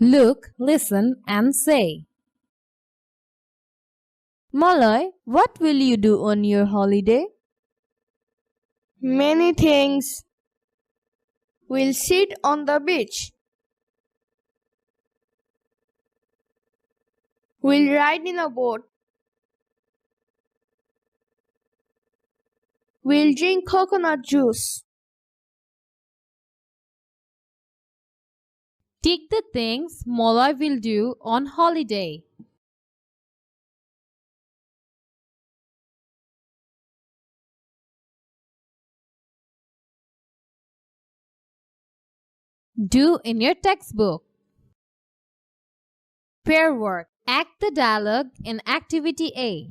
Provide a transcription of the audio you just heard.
Look, listen and say. Malay, what will you do on your holiday? Many things. We'll sit on the beach. We'll ride in a boat. We'll drink coconut juice. Take the things Malay will do on holiday. Do in your textbook. Pair work. Act the dialogue in Activity A.